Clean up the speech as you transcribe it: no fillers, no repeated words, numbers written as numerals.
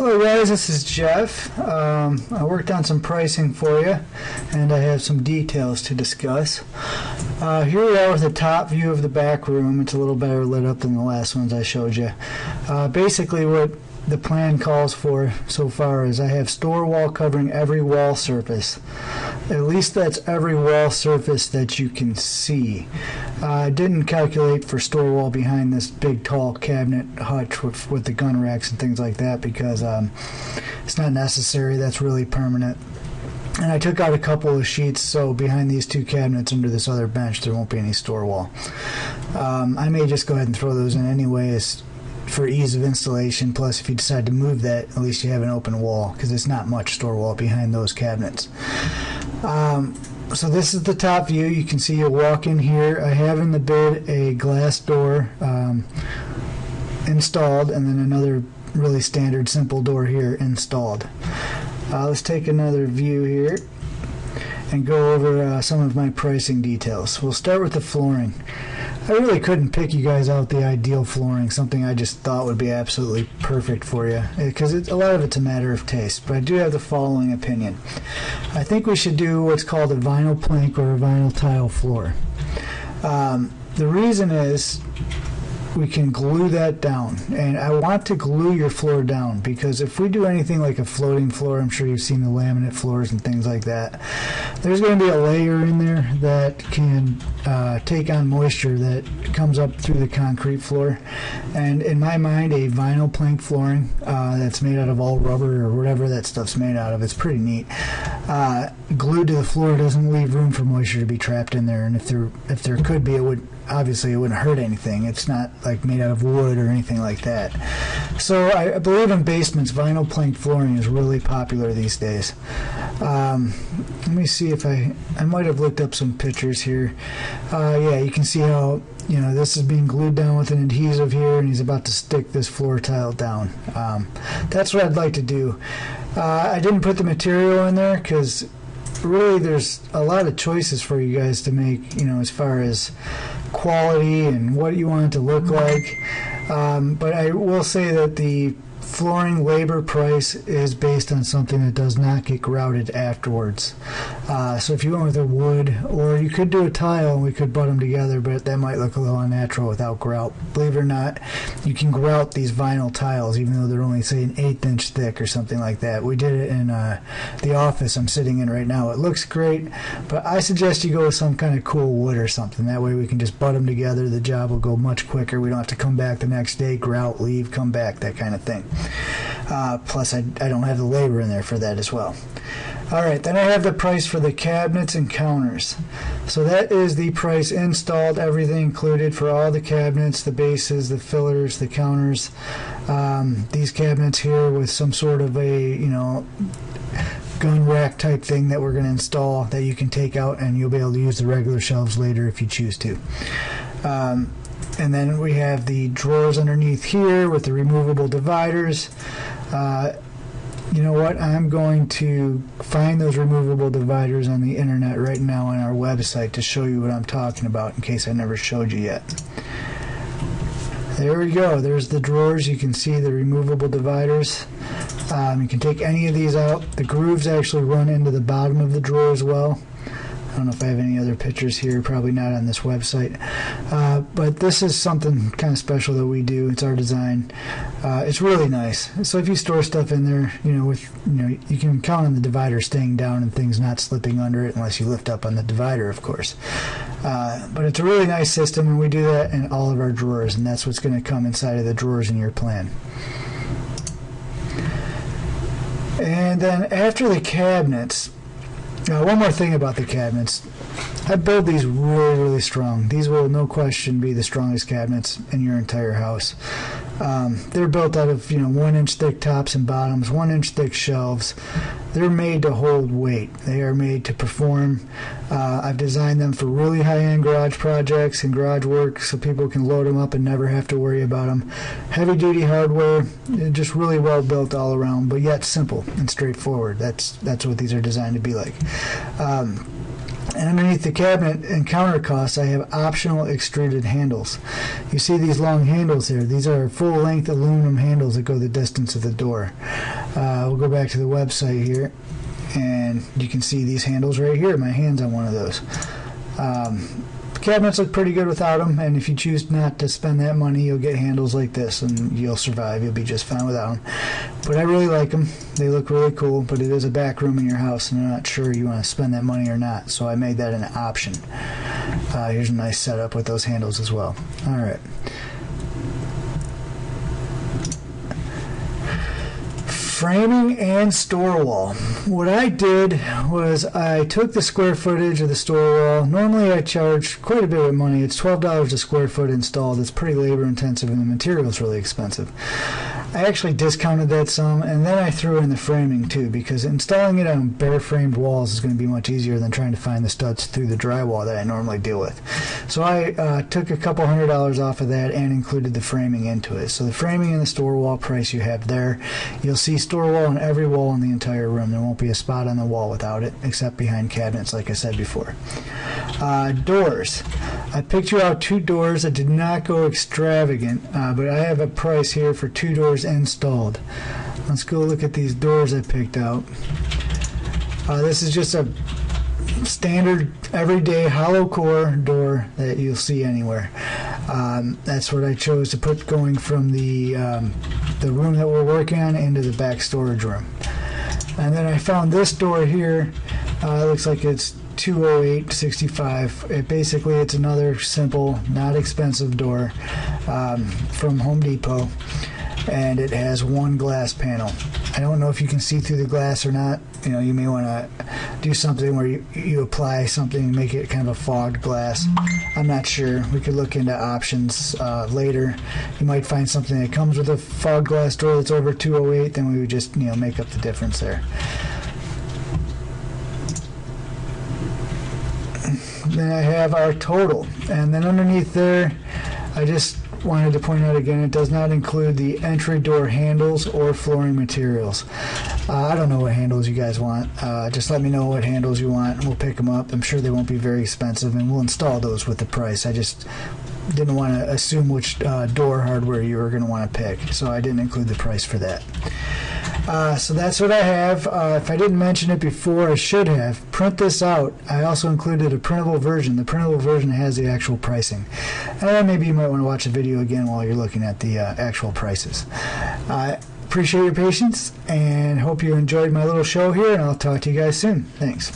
Hello guys, this is Jeff. I worked on some pricing for you and I have some details to discuss. Here we are with the top view of the back room. It's a little better lit up than the last ones I showed you. Basically what the plan calls for so far is I have store wall covering every wall surface. At least that's every wall surface that you can see. I didn't calculate for store wall behind this big tall cabinet hutch with the gun racks and things like that because it's not necessary. That's really permanent. And I took out a couple of sheets, so behind these two cabinets under this other bench there won't be any store wall. I may just go ahead and throw those in anyways for ease of installation, plus if you decide to move that, at least you have an open wall because it's not much store wall behind those cabinets. So this is the top view. You can see you walk in here. I have in the bid a glass door installed and then another really standard simple door here installed. Let's take another view here and go over some of my pricing details. We'll start with the flooring. I really couldn't pick you guys out the ideal flooring, something I just thought would be absolutely perfect for you, because a lot of it's a matter of taste, but I do have the following opinion. I think we should do what's called a vinyl plank or a vinyl tile floor. The reason is we can glue that down, and I want to glue your floor down because if we do anything like a floating floor, I'm sure you've seen the laminate floors and things like that, there's going to be a layer in there that can take on moisture that comes up through the concrete floor. And in my mind, a vinyl plank flooring that's made out of all rubber or whatever that stuff's made out of, it's pretty neat. Glued to the floor doesn't leave room for moisture to be trapped in there, and if there could be, it would obviously it wouldn't hurt anything. It's not like made out of wood or anything like that. So I believe in basements, vinyl plank flooring is really popular these days. Let me see if I might have looked up some pictures here. Yeah, you can see how this is being glued down with an adhesive here, and he's about to stick this floor tile down. That's what I'd like to do. I didn't put the material in there because really there's a lot of choices for you guys to make, as far as quality and what you want it to look like. But I will say that the flooring labor price is based on something that does not get grouted afterwards. So if you went with a wood, or you could do a tile and we could butt them together, but that might look a little unnatural without grout. Believe it or not, you can grout these vinyl tiles even though they're only, say, an 1/8 inch thick or something like that. We did it in the office I'm sitting in right now. It looks great, but I suggest you go with some kind of cool wood or something. That way we can just butt them together. The job will go much quicker. We don't have to come back the next day, grout, leave, come back, that kind of thing. Plus I don't have the labor in there for that as well. Alright, then I have the price for the cabinets and counters. So that is the price installed, everything included for all the cabinets, the bases, the fillers, the counters. These cabinets here with some sort of a, gun rack type thing that we're going to install that you can take out and you'll be able to use the regular shelves later if you choose to. And then we have the drawers underneath here with the removable dividers. You know what? I'm going to find those removable dividers on the internet right now on our website to show you what I'm talking about in case I never showed you yet. There we go. There's the drawers. You can see the removable dividers. You can take any of these out. The grooves actually run into the bottom of the drawer as well. I don't know if I have any other pictures here, probably not on this website. But this is something kind of special that we do. It's our design. It's really nice. So if you store stuff in there, you can count on the divider staying down and things not slipping under it unless you lift up on the divider, of course. But it's a really nice system, and we do that in all of our drawers, and that's what's going to come inside of the drawers in your plan. And then after the cabinets, one more thing about the cabinets. I build these really, really strong. These will, no question, be the strongest cabinets in your entire house. They're built out of 1 inch thick tops and bottoms, 1 inch thick shelves. They're made to hold weight. They are made to perform. I've designed them for really high-end garage projects and garage work so people can load them up and never have to worry about them. Heavy-duty hardware, just really well built all around, but yet simple and straightforward. That's what these are designed to be like. And underneath the cabinet and counter costs, I have optional extruded handles. You see these long handles here. These are full-length aluminum handles that go the distance of the door. We'll go back to the website here, and you can see these handles right here. My hand's on one of those. Cabinets look pretty good without them, and if you choose not to spend that money, you'll get handles like this, and you'll survive. You'll be just fine without them. But I really like them. They look really cool, but it is a back room in your house, and I'm not sure you want to spend that money or not, so I made that an option. Here's a nice setup with those handles as well. All right. Framing and store wall. What I did was I took the square footage of the store wall. Normally I charge quite a bit of money. It's $12 a square foot installed. It's pretty labor intensive and the material is really expensive. I actually discounted that some, and then I threw in the framing too, because installing it on bare framed walls is going to be much easier than trying to find the studs through the drywall that I normally deal with. So I took a couple $100 off of that and included the framing into it. So the framing and the store wall price you have there. You'll see store wall on every wall in the entire room. There won't be a spot on the wall without it, except behind cabinets, like I said before. Doors. I picked you out 2 doors. I did not go extravagant, but I have a price here for 2 doors installed. Let's go look at these doors I picked out. This is just a standard everyday hollow core door that you'll see anywhere. That's what I chose to put going from the room that we're working on into the back storage room. And then I found this door here. It looks like it's 208.65. Basically it's another simple, not expensive door from Home Depot, and it has 1 glass panel. I don't know if you can see through the glass or not. You know, you may want to do something where you apply something and make it kind of a fogged glass. I'm not sure. We could look into options later. You might find something that comes with a fogged glass door that's over 208, then we would just, you know, make up the difference there. Then I have our total, and then underneath there I just wanted to point out again, it does not include the entry door handles or flooring materials. I don't know what handles you guys want. Just let me know what handles you want and we'll pick them up. I'm sure they won't be very expensive and we'll install those with the price. I just didn't want to assume which door hardware you were going to want to pick, so I didn't include the price for that. So that's what I have. If I didn't mention it before, I should have. Print this out. I also included a printable version. The printable version has the actual pricing. And maybe you might want to watch the video again while you're looking at the actual prices. I appreciate your patience and hope you enjoyed my little show here, and I'll talk to you guys soon. Thanks.